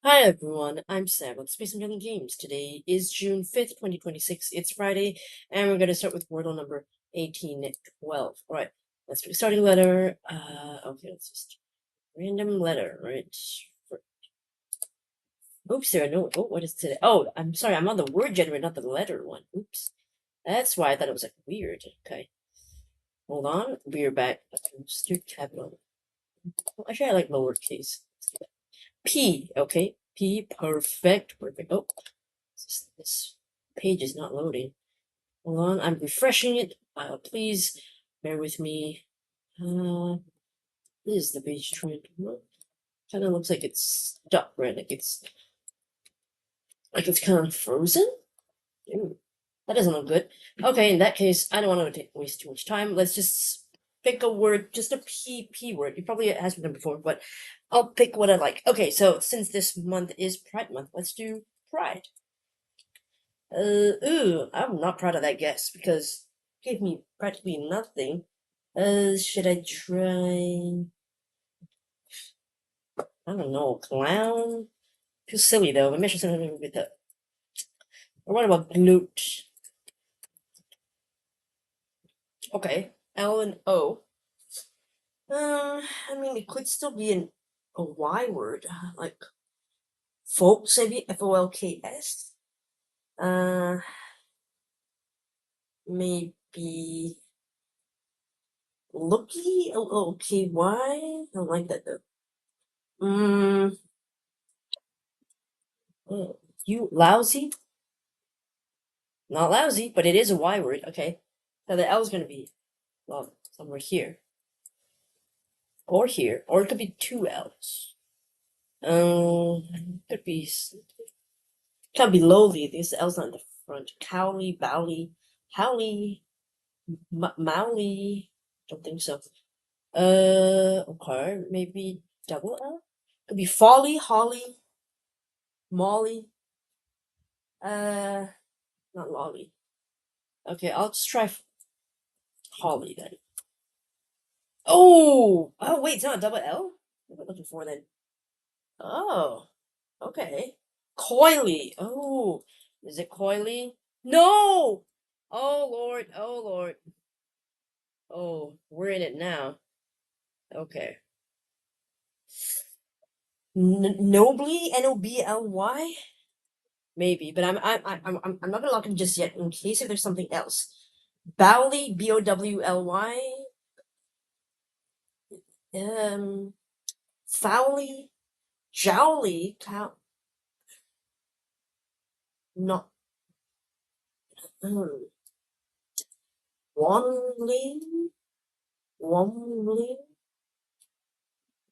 Hi everyone, I'm Sam with Space and Young Games. Today is June 5th, 2026. It's Friday, and we're going to start with Wordle number 1812. Alright, let's do starting letter. Okay, let's just random letter, right? Oops, there are no. Oh, what is today? Oh, I'm sorry, I'm on the word generator, not the letter one. Oops. That's why I thought it was like weird. Okay, hold on. We're back. Mr. Capital. Well, actually, I like lowercase. P, okay. P, perfect, perfect. Oh, this page is not loading. Hold on, I'm refreshing it. Please bear with me. This is the page trying to work. Kind of looks like it's stuck, right? Like it's kind of frozen. Ew, that doesn't look good. Okay, in that case, I don't want to waste too much time. Let's just pick a word, just a P word. You probably has been done before, but I'll pick what I like. Okay, so since this month is Pride Month, let's do Pride. Ooh, I'm not proud of that guess because it gave me practically nothing. Should I try? I don't know, clown? Feels silly though. Maybe I should say something with that. Or what about glute? Okay, L and O. I mean, it could still be a Y word, like folks, maybe Folks. Uh, maybe looky, Loky. I don't like that though. Mm, you lousy? Not lousy, but it is a Y word. Okay. So the L is going to be, well, somewhere here. Or here. Or it could be two L's. Could be, can't be lowly. This L's not in the front. Cowley, Bowley, Howley, Mowley. Don't think so. Okay. Maybe double L? Could be Folly, Holly, Molly. Uh, Not Lolly. Okay, I'll just try Holly then. Oh, wait, it's not a double L? What am I looking for then? Oh, okay. Coily. Oh, is it coily? No! Oh, Lord. Oh, Lord. Oh, we're in it now. Okay. Nobly? Nobly? Maybe, but I'm not gonna lock in just yet in case if there's something else. Bowly, Bowly. Fowly, Jowly, not, um, Wanling, Wanling,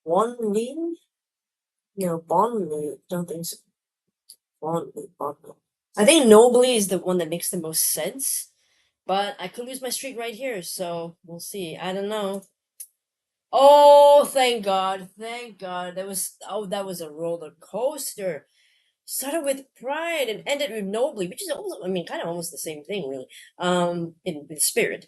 Wanling. No, Bonley. Don't think so. Bonley. I think Nobly is the one that makes the most sense, but I could lose my streak right here, so we'll see. I don't know. Oh, thank God! Thank God! That was a roller coaster. Started with Pride and ended with Nobly, which is also, I mean, kind of almost the same thing, really. In spirit.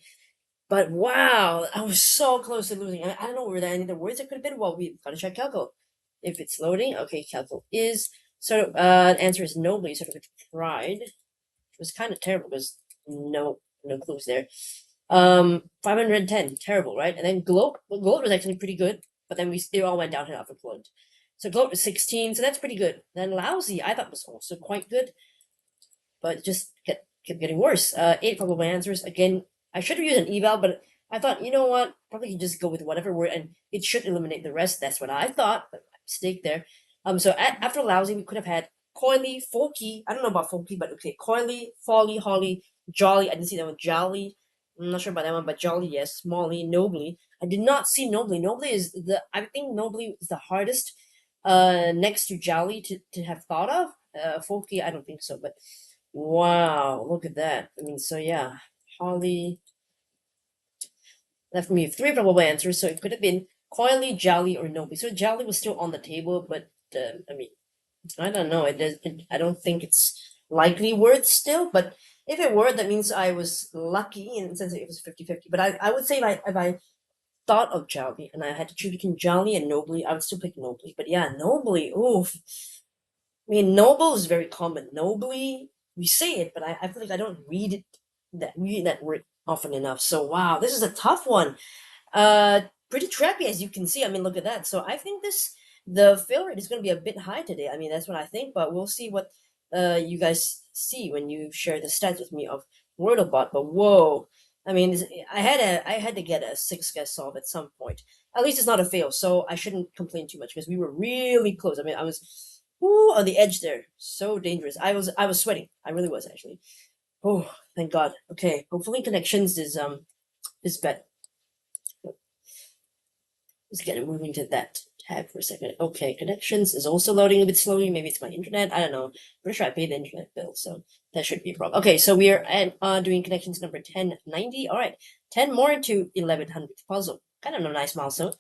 But wow, I was so close to losing. I don't know where any of the words that could have been. Well, we gotta check Calco. If it's loading, okay, Calco is sort of. Answer is nobly, sort of with pride. It was kind of terrible because no clues there. 510, terrible, right? And then gloat was actually pretty good, but then it all went downhill after gloat. So gloat was 16, so that's pretty good. Then lousy, I thought was also quite good, but just kept getting worse. Eight probable answers. Again, I should have used an eval, but I thought, you know what? Probably can just go with whatever word, and it should eliminate the rest. That's what I thought. But mistake there. So after lousy, we could have had coily, folky. I don't know about folky, but okay, coily, folly, holly, jolly. I didn't see that one. Jolly. I'm not sure about that one, but jolly, yes. Smally, nobly. I did not see nobly. Nobly is the. I think nobly is the hardest. Next to jolly to have thought of. Folky, I don't think so, but wow, look at that. I mean, so yeah, Holly left me three probable answers, so it could have been coily, jolly, or nobly. So jolly was still on the table, but I mean, I don't know. I don't think it's likely worth still, but if it were, that means I was lucky in the sense that it was 50-50. But I would say if I thought of jolly and I had to choose between jolly and nobly, I would still pick nobly. But yeah, nobly, oof. I mean, noble is very common. Nobly, we say it, but I feel like I don't read that word often enough. So wow, this is a tough one. Uh, Pretty trappy as you can see. I mean, look at that. So I think the fail rate is going to be a bit high today. I mean, that's what I think, but we'll see what you guys see when you share the stats with me of Wordlebot. But whoa, I mean, I had to get a 6 guess solve at some point. At least it's not a fail, so I shouldn't complain too much because we were really close. I mean, I was on the edge there. So dangerous. I was sweating. I really was actually. Oh, thank God. Okay, hopefully connections is better. Let's get it moving to that tab for a second. Okay, connections is also loading a bit slowly. Maybe it's my internet. I don't know. Pretty sure I paid the internet bill, so that should be a problem. Okay, so we are at, doing connections number 1090. All right, 10 more to 1100th puzzle. Kind of a nice milestone.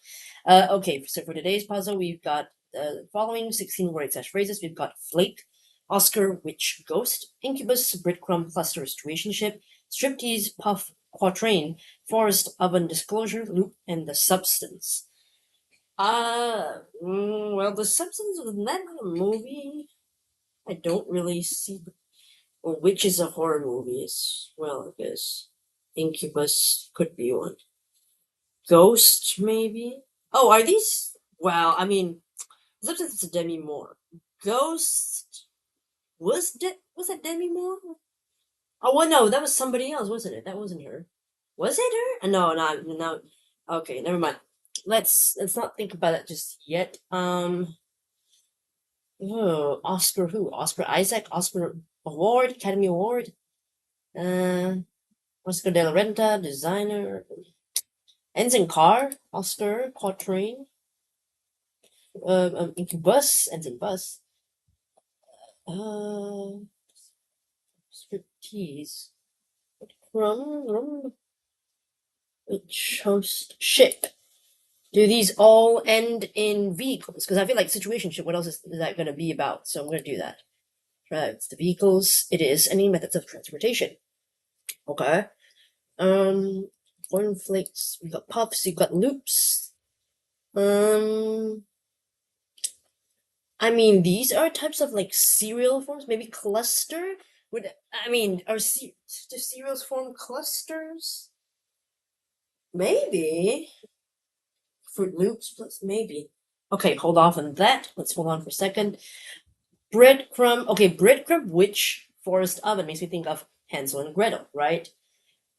Okay, so for today's puzzle, we've got the following 16 word phrases. We've got flake, Oscar, witch, ghost, incubus, breadcrumb, cluster, situationship, striptease, puff, quatrain, forest, oven, disclosure, loop, and the substance. Well, the substance of that movie, I don't really see. Or which is a horror movie as well, I guess. Incubus could be one. Ghost, maybe? Oh, are these? Well, I mean, the substance is a Demi Moore. Ghost was that Demi Moore? Oh, well, no, that was somebody else, wasn't it? That wasn't her. Was it her? No, no. Okay, never mind. Let's not think about it just yet. Oh, Oscar who? Oscar Isaac? Oscar Award? Academy Award? Oscar de la Renta, designer. Ensign Car? Oscar Quatrain? Incubus? Ensign Bus? Uh, Striptease. Rum? Host ship. Do these all end in vehicles? Because I feel like situationship, what else is that going to be about? So I'm going to do that. Right, it's the vehicles. It is any methods of transportation. Okay. Cornflakes. We've got puffs. You've got loops. I mean, these are types of like cereal forms. Maybe cluster. Are do cereals form clusters? Maybe. Fruit Loops, plus maybe. Okay, hold off on that. Let's hold on for a second. Breadcrumb. Okay, breadcrumb, witch, forest oven makes me think of Hansel and Gretel, right?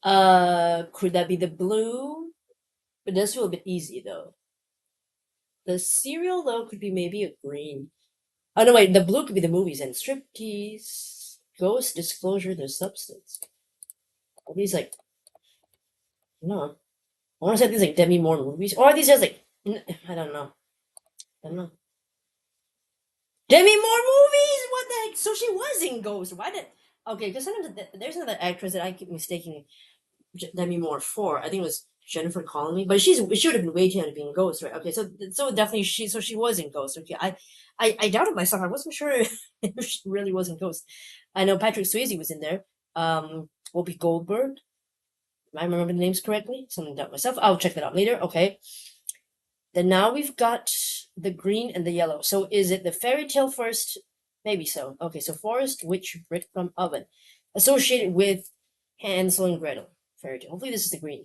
Could that be the blue? It does feel a bit easy though. The cereal though could be maybe a green. Oh no, wait, the blue could be the movies and striptease, ghost, disclosure, the substance. Are these like no? I want to say these like Demi Moore movies, or are these just like I don't know. I don't know. Demi Moore movies? What the heck? So she was in Ghost. Why did? Okay, because sometimes there's another actress that I keep mistaking Demi Moore for. I think it was Jennifer Connelly, but she would have been way too young to be in Ghost, right? Okay, so definitely she was in Ghost. Okay, I doubted myself. I wasn't sure if she really was in Ghost. I know Patrick Swayze was in there. Whoopi Goldberg. Am I remember the names correctly? Something doubt myself. I'll check that out later. Okay. Then now we've got the green and the yellow. So is it the fairy tale first? Maybe so. Okay, so forest, witch, breadcrumb, oven. Associated with Hansel and Gretel. Fairy tale. Hopefully this is the green.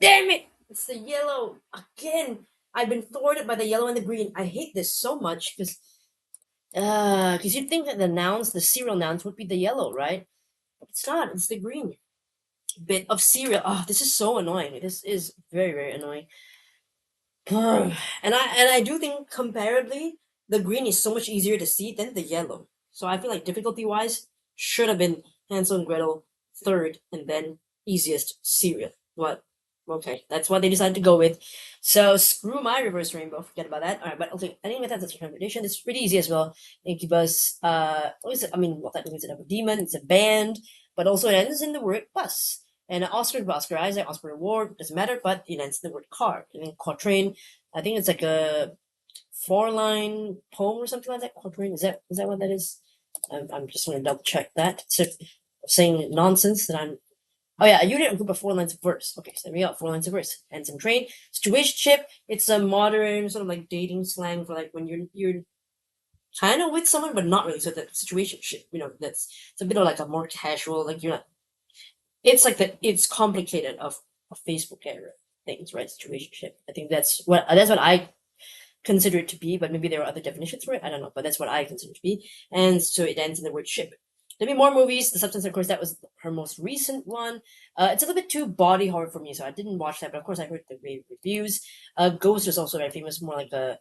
Damn it! It's the yellow. Again. I've been thwarted by the yellow and the green. I hate this so much because you'd think that the cereal nouns would be the yellow, right? But it's not. It's the green bit of cereal. Oh, this is so annoying. This is very, very annoying. And I do think comparably the green is so much easier to see than the yellow. So I feel like difficulty wise should have been Hansel and Gretel third and then easiest cereal. But okay, that's what they decided to go with. So screw my reverse rainbow. Forget about that. All right, but okay, I think that's a recommendation. It's pretty easy as well. Incubus. What is it? I mean, what that means? It's a demon. It's a band, but also it ends in the word bus. And Oscar Isaac, Oscar Award, doesn't matter, but it ends in the word car. And then quatrain, I think it's like a 4-line poem or something like that. Quatrain, is that what that is? I'm just going to double check that. So saying nonsense that I'm. Oh yeah, a unit or group of 4 lines of verse. Okay, so there we go, 4 lines of verse. And some train. Situationship, it's a modern sort of like dating slang for like when you're kind of with someone, but not really. So that situation ship, that's it's a bit of like a more casual, like you're not. It's like it's complicated of Facebook era things, right? Situationship. I think that's what I consider it to be, but maybe there are other definitions for it. I don't know, but that's what I consider it to be. And so it ends in the word ship. There'll be more movies. The Substance, of course, that was her most recent one. It's a little bit too body horror for me, so I didn't watch that. But of course, I heard the rave reviews. Ghost was also very famous, more like a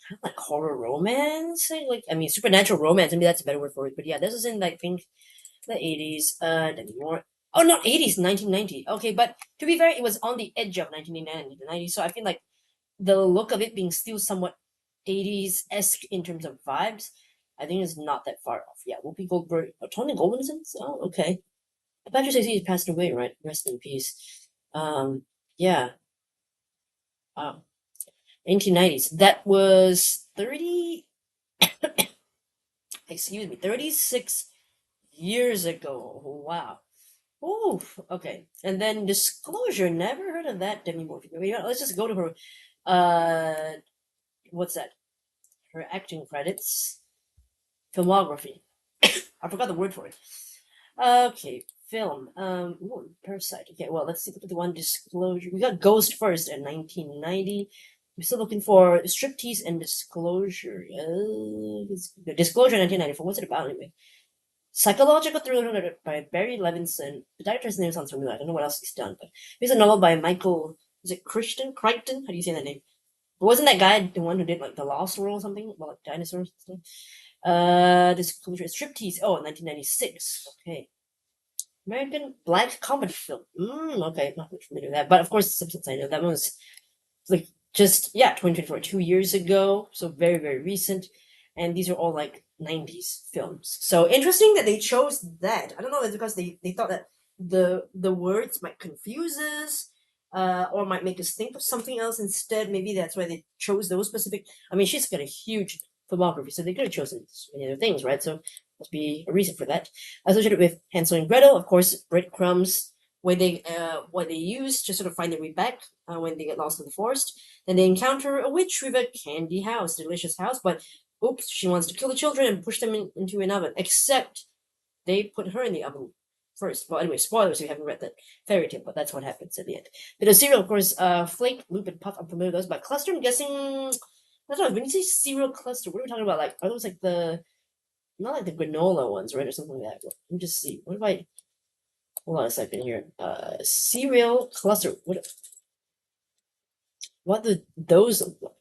kind of like horror romance. Like I mean, supernatural romance. Maybe that's a better word for it. But yeah, this is in I think the 80s. Then more. Oh, not 80s, 1990. Okay, but to be fair, it was on the edge of 1989 and the 90s. So I feel like the look of it being still somewhat 80s esque in terms of vibes, I think is not that far off. Yeah, Whoopi Goldberg. Oh, Tony Goldwyn is in this? Oh, okay. Patrick Swayze passed away, right? Rest in peace. Yeah. Wow. 1990s. That was 30. Excuse me, 36 years ago. Wow. Oof. Okay. And then Disclosure. Never heard of that Demi Moore. Let's just go to her. What's that? Her acting credits. Filmography. I forgot the word for it. Okay, film. Parasite. Okay, well, let's see. Look at the one Disclosure. We got Ghost first in 1990. We're still looking for Striptease and Disclosure. Disclosure 1994. What's it about anyway? Psychological thriller by Barry Levinson. The director's name sounds familiar. I don't know what else he's done, but here's a novel by Michael. Is it Crichton? Crichton? How do you say that name? But wasn't that guy the one who did like The Lost World or something about like dinosaurs and stuff? Disclosure Striptease. Oh, 1996. Okay. American black comedy film. Okay, not much familiar with that, but of course, Simpsons. I know that one was like just 2024, 2 years ago, so very very recent, and these are all like 90s films. So interesting that they chose that. I don't know if it's because they thought that the words might confuse us, or might make us think of something else instead. Maybe that's why they chose those specific. I mean, she's got a huge filmography, so they could have chosen many other things, right? So must be a reason for that. Associated with Hansel and Gretel, of course, breadcrumbs when they what they use to sort of find their way back when they get lost in the forest. Then they encounter a witch with a candy house, delicious house, but oops, she wants to kill the children and push them into an oven. Except they put her in the oven first. Well, anyway, spoilers if you haven't read that fairy tale, but that's what happens at the end. Bit of cereal, of course, Flake, Loop, and Puff. I'm familiar with those, but Cluster, I'm guessing. I don't know. When you say cereal cluster, what are we talking about? Like, are those like the not like the granola ones, right, or something like that? Let me just see. What if I hold on a second here? Cereal cluster. What do those look like?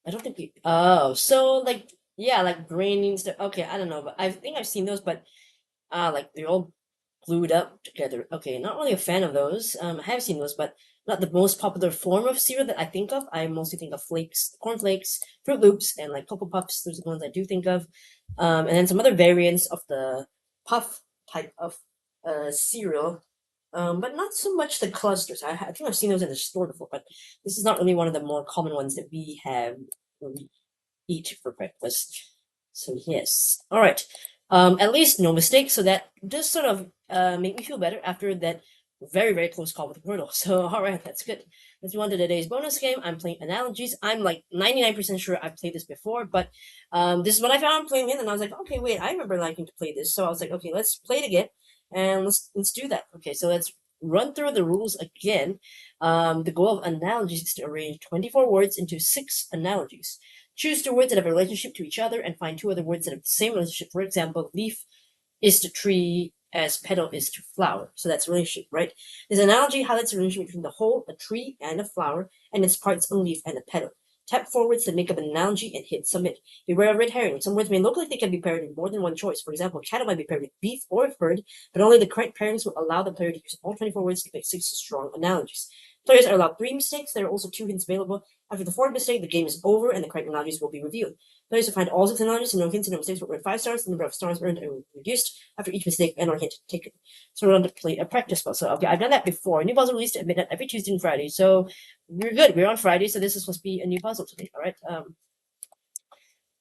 I don't think we. Oh, so like like grainy stuff. Okay, I don't know, but I think I've seen those, but like they're all glued up together. Okay, not really a fan of those. I have seen those, but not the most popular form of cereal that I think of. I mostly think of flakes, corn flakes, Fruit Loops, and like Cocoa Puffs. Those are the ones I do think of. And then some other variants of the puff type of cereal. But not so much the clusters. I think I've seen those in the store before, but this is not really one of the more common ones that we have when we eat for breakfast. So yes. All right. At least no mistakes. So that does sort of make me feel better after that very very close call with Wordle. So all right, that's good. Let's move on to today's bonus game. I'm playing Analogees. I'm like 99% sure I've played this before, but this is what I found playing it, and I was like, okay, wait, I remember liking to play this. So I was like, okay, let's play it again, and let's do that. Okay, so let's run through the rules again. The goal of Analogees is to arrange 24 words into 6 analogies. Choose 2 words that have a relationship to each other and find 2 other words that have the same relationship. For example, leaf is to tree as petal is to flower. So that's relationship, right? This analogy highlights the relationship between the whole, a tree, and a flower, and its parts, a leaf and a petal. Tap 4 words that make up an analogy and hit submit. Beware of red herring. Some words may look like they can be paired with more than one choice. For example, cattle might be paired with beef or bird, but only the correct pairings will allow the player to use all 24 words to make 6 strong analogies. Players are allowed 3 mistakes. There are also 2 hints available. After the 4th mistake, the game is over and the correct analogies will be revealed. Players who find all 6 analogies and no hints and no mistakes will earn 5 stars. The number of stars earned are reduced after each mistake and or hint taken. So we're going to play a practice puzzle. So okay, I've done that before. A new puzzle released at midnight every Tuesday and Friday. So we're good. We're on Friday, so this is supposed to be a new puzzle today. All right.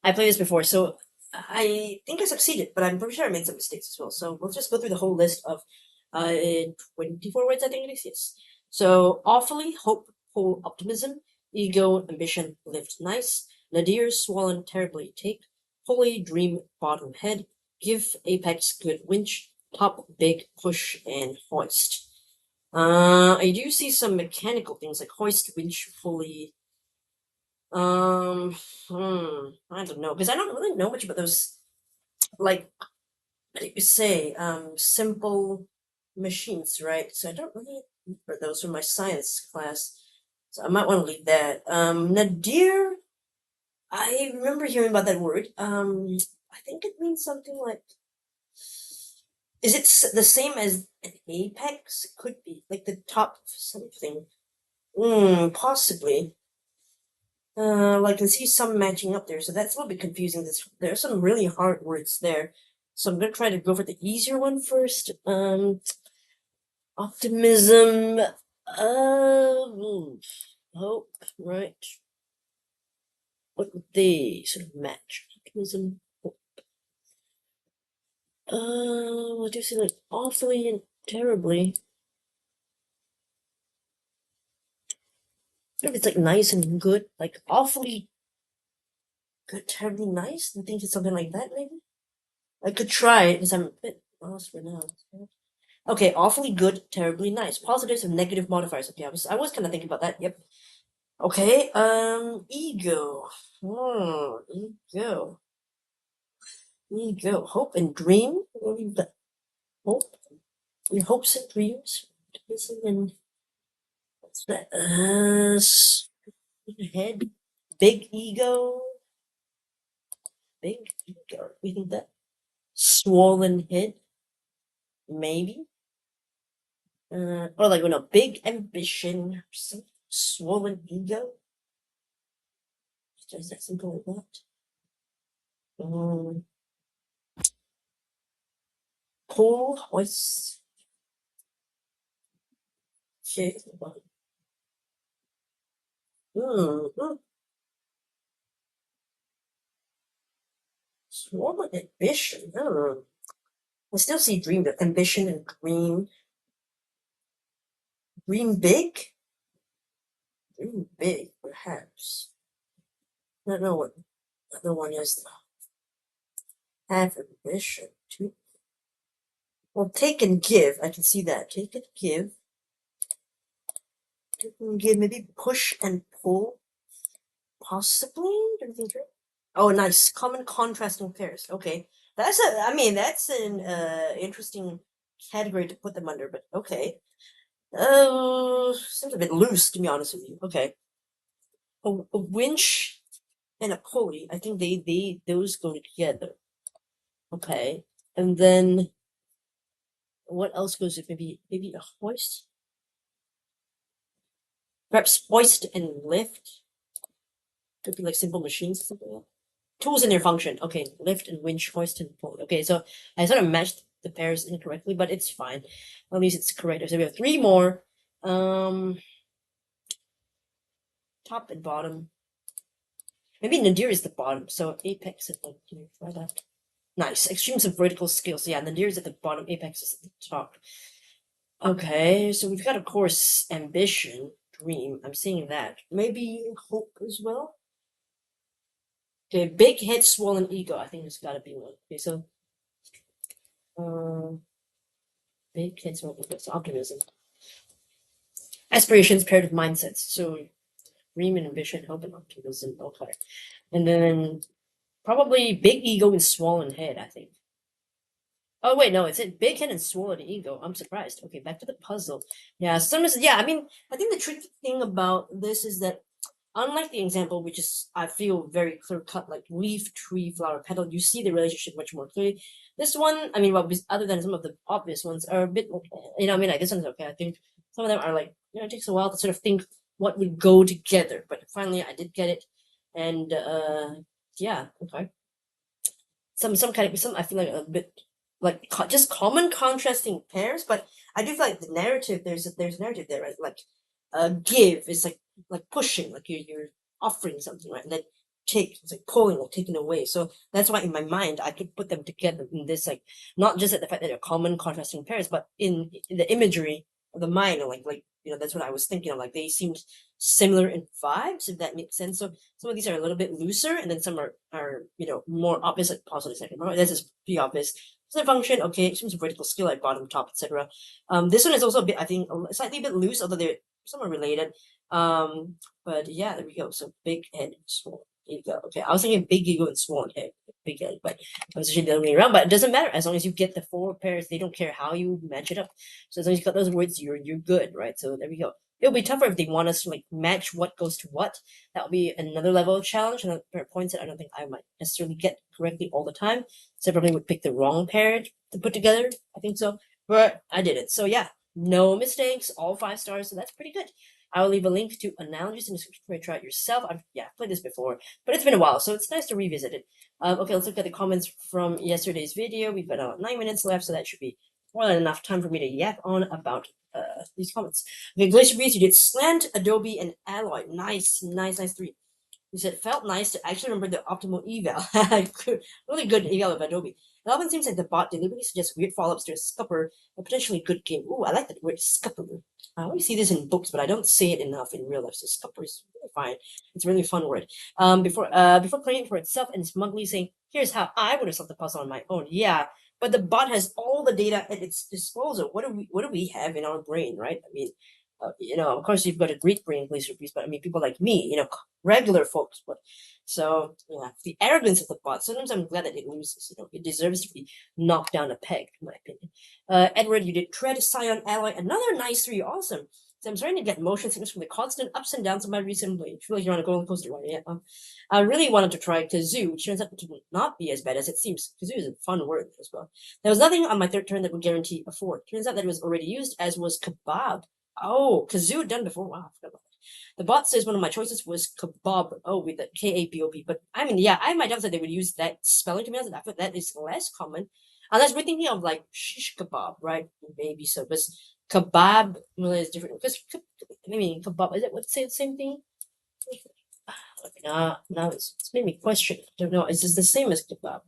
I played this before, so I think I succeeded, but I'm pretty sure I made some mistakes as well. So let's just go through the whole list of 24 words, I think it is. Yes. So awfully, hope, optimism, ego, ambition, lived nice, nadir, swollen, terribly, take, pulley, dream, bottom, head, give, apex, good, winch, top, big, push, and hoist. I do see some mechanical things like hoist, winch, pulley. I don't know, because I don't really know much about those, like, what do you say, simple machines, right? So I don't really remember those from my science class. So I might want to leave that. Nadir, I remember hearing about that word. I think it means something like, is it the same as an apex? It could be, like the top of something. Possibly. Like I can see some matching up there, so that's a little bit confusing. There are some really hard words there. So I'm gonna try to go for the easier one first. Optimism, hope, right? What would they sort of match? Optimism, hope. What do you say, like awfully and terribly? If it's like nice and good, like awfully good, terribly nice, and think it's something like that, maybe? I could try it because I'm a bit lost for now. Okay, awfully good, terribly nice. Positives and negative modifiers. Okay, I was kind of thinking about that. Yep. Okay, ego. Ego. Ego. Hope and dream. Hope. Your hopes and dreams. Optimism and what's that? Head. Big ego. Big ego. We think that swollen head. Maybe. Or like big ambition. Some swollen ego. Just that simple like that. Pull hoist. Okay. Swollen ambition. I still see dream, ambition and dream. Dream big? Dream big, perhaps. I don't know what the other one is. Have ambition. Well, take and give. I can see that. Take and give. Take and give. Maybe push and pull. Possibly? Don't you think so? Oh, nice. Common contrasting pairs. Okay. That's an interesting category to put them under, but okay. Seems a bit loose, to be honest with you. Okay. A winch and a pulley. I think those go together. Okay. And then what else goes with maybe a hoist? Perhaps hoist and lift. Could be like simple machines or something like that. Tools and their function. Okay, lift and winch, hoist and pulley. Okay, so I sort of matched the pairs incorrectly, but it's fine. At least it's correct. So we have 3 more. Top and bottom. Maybe nadir is the bottom, so apex at the try that. Nice. Extremes of vertical skills. Yeah, nadir is at the bottom, apex is at the top. Okay, so we've got, of course, ambition, dream. I'm seeing that. Maybe hope as well. Okay, big head, swollen ego. I think there's got to be one. Okay, so big head, swollen ego. So optimism. Aspirations paired with mindsets. So dream and ambition, hope and optimism. Okay, and then probably big ego and swollen head. I think. Oh wait, no, it's big head and swollen ego. I'm surprised. Okay, back to the puzzle. Yeah, I mean, I think the tricky thing about this is that unlike the example, which is I feel very clear cut, like leaf, tree, flower, petal, you see the relationship much more clearly. This one, I mean, well, other than some of the obvious ones, are a bit, like this one's okay. I think some of them are like, it takes a while to sort of think what would go together, but finally I did get it, and yeah, okay. Some I feel like a bit like just common contrasting pairs, but I do feel like the narrative there's a narrative there, right? Like give is like pushing, like you're offering something, right? And then take, it's like pulling or taking away. So that's why in my mind I could put them together in this, like not just at the fact that they're common contrasting pairs, but in the imagery of the mind, or like that's what I was thinking of. Like they seemed similar in vibes, if that makes sense. So some of these are a little bit looser, and then some are more obvious, like positive second. This is pretty obvious. It's a function, okay, it seems a vertical scale like bottom, top, etc. This one is also a bit, I think, slightly a bit loose, although they're somewhat related. But yeah, there we go. So big head, small ego. Okay, I was thinking big ego and small head, big head, but I was actually the other way around. But it doesn't matter as long as you get the 4 pairs. They don't care how you match it up. So as long as you got those words, you're good, right? So there we go. It'll be tougher if they want us to like match what goes to what. That will be another level of challenge, and there are points that I don't think I might necessarily get correctly all the time. So I probably would pick the wrong pair to put together. I think so, but I did it. So yeah, no mistakes, all 5 stars. So that's pretty good. I will leave a link to Analogees in the description for you to try it yourself. I've played this before, but it's been a while, so it's nice to revisit it. Okay, let's look at the comments from yesterday's video. We've got about 9 minutes left, so that should be more than enough time for me to yap on about these comments. Okay, Glacier Beast, you did Slant, Adobe, and Alloy. Nice, nice, nice 3. You said, felt nice to actually remember the optimal eval. Really good eval of Adobe. It often seems like the bot deliberately suggests weird follow-ups to a scupper, a potentially good game. Ooh, I like that word, scupper. I always see this in books, but I don't say it enough in real life. So scupper is really fine. It's a really fun word. Before playing it for itself and smugly saying, here's how I would have solved the puzzle on my own. Yeah, but the bot has all the data at its disposal. What do we have in our brain, right? I mean, of course you've got a great brain, Glacier Beast, but I mean people like me, regular folks. But so yeah, the arrogance of the bot. Sometimes I'm glad that it loses. It deserves to be knocked down a peg, in my opinion. Edward, you did Tread, Scion, Alloy, another nice 3, awesome. So I'm starting to get motion sickness from the constant ups and downs of my recent blade. I feel like you're on a roller coaster ride. Yeah. I really wanted to try Kazoo, which turns out to not be as bad as it seems. Kazoo is a fun word as well. There was nothing on my 3rd turn that would guarantee a 4. Turns out that it was already used, as was Kebab. Oh, Kazoo done before. Wow, I forgot about that. The bot says one of my choices was kebab. Oh, with the K-A-B-O-B. But I mean, yeah, I have my doubts that they would use that spelling to be honest. I thought that is less common. Unless we're thinking of like shish kebab, right? Maybe so. But kebab is different. Because, I mean, kebab, is it what say the same thing? Now it's made me question. I don't know. Is this the same as kebab?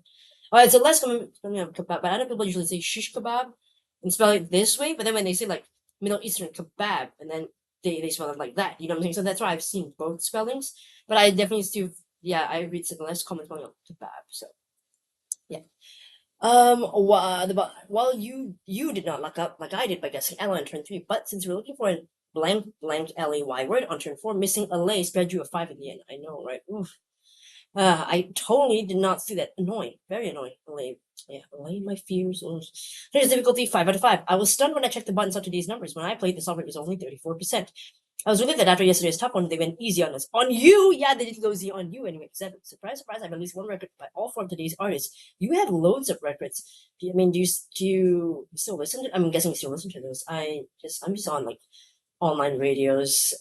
Oh, it's a less common spelling of kebab, but I know people usually say shish kebab and spell it this way, but then when they say like Middle Eastern kebab, and then they spell it like that, you know what I'm saying? So that's why I've seen both spellings, but I definitely still, I read the less common spelling of kebab, so yeah. While you did not look up like I did by guessing Ella on turn 3, but since we're looking for a blank lay word on turn 4, missing a lay spared you a 5 at the end. I know, right? Oof. I totally did not see that. Annoying. Very annoying. Allaying my fears. Here's difficulty 5 out of 5. I was stunned when I checked the buttons on today's numbers. When I played, the solve rate was only 34%. I was relieved that after yesterday's top one, they went easy on us. On you? Yeah, they didn't go easy on you anyway. Surprise, surprise, I have at least 1 record by all 4 of today's artists. You have loads of records. Do you still listen to? I'm guessing you still listen to those. I'm just on like online radios.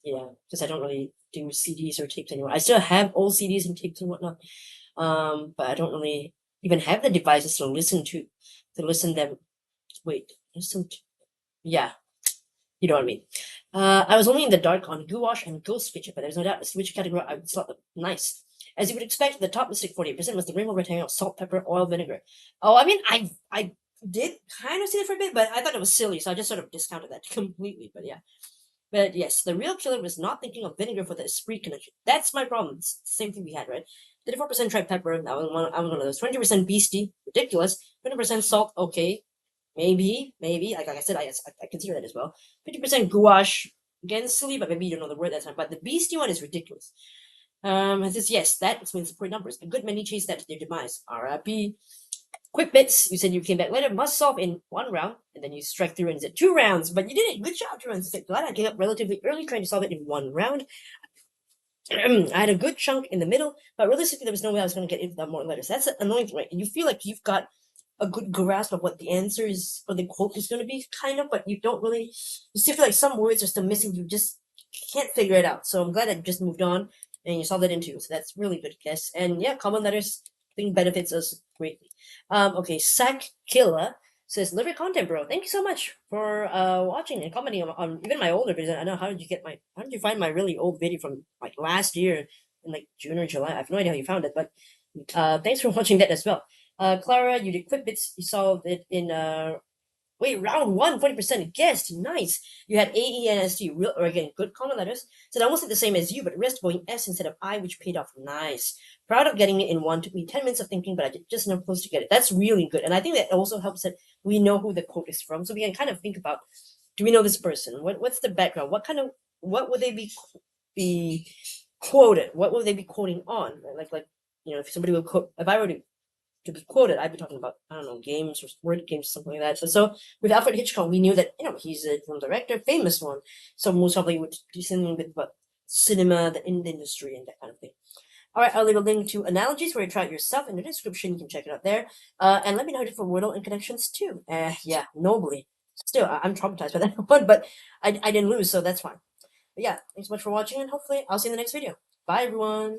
Because I don't really do CDs or tapes anymore. I still have old CDs and tapes and whatnot. But I don't really even have the devices to listen them. Wait, listen to, yeah, you know what I mean. I was only in the dark on gouache and ghost feature, but there's no doubt which category I would slot them. Nice. As you would expect, the top mistake 48% was the rainbow rectangle, salt, pepper, oil, vinegar. Oh, I mean, I did kind of see it for a bit, but I thought it was silly, so I just sort of discounted that completely. But yeah. But yes, the real killer was not thinking of vinegar for the esprit connection. That's my problem. It's the same thing we had, right? 34% tried pepper. I was one of those. 20% beastie, ridiculous. 20% salt, okay. Maybe. Like I said, I consider that as well. 50% gouache, again, silly, but maybe you don't know the word that time. But the beastie one is ridiculous. It says, yes, that explains the poor numbers. A good many chased that to their demise. RIP. Quick bits, you said you came back later, must solve in 1 round, and then you strike through and said 2 rounds, but you did it. Good job, 2 rounds. Glad I gave up relatively early trying to solve it in 1 round. I had a good chunk in the middle, but realistically, there was no way I was going to get into that more letters. That's the annoying thing, right? You feel like you've got a good grasp of what the answer is, or the quote is going to be, kind of, but you don't really, you still feel like some words are still missing. You just can't figure it out. So I'm glad I just moved on, and you solved it in 2. So that's really good, I guess. And yeah, common letters, I think benefits us greatly. Okay, Sack Killer says, "Love your content, bro. Thank you so much for watching and commenting on even my older videos. I know how did you find my really old video from like last year in like June or July? I have no idea how you found it, but thanks for watching that as well. Clara, you did quick bits. You solved it in Wait, round one, 40% guessed. Nice. You had A, E, N, S, T. Real, or again, good common letters. So almost like the same as you, but rest going S instead of I, which paid off. Nice. Proud of getting it in one. Took me 10 minutes of thinking, but I did just enough close to get it. That's really good. And I think that also helps that we know who the quote is from. So we can kind of think about, do we know this person? What's the background? What would they be quoted? What would they be quoting on? Like, if somebody would quote, if I were to be quoted, I'd be talking about, I don't know, games or word games, something like that. So with Alfred Hitchcock, we knew that, he's a film director, famous one. So most probably would do something with cinema, in the industry, and that kind of thing. All right, I'll leave a link to Analogees where you try it yourself in the description. You can check it out there. And let me know how you did for Wordle and Connections too. Yeah, nobly. Still, I'm traumatized by that one, but I didn't lose, so that's fine. But yeah, thanks so much for watching, and hopefully I'll see you in the next video. Bye, everyone.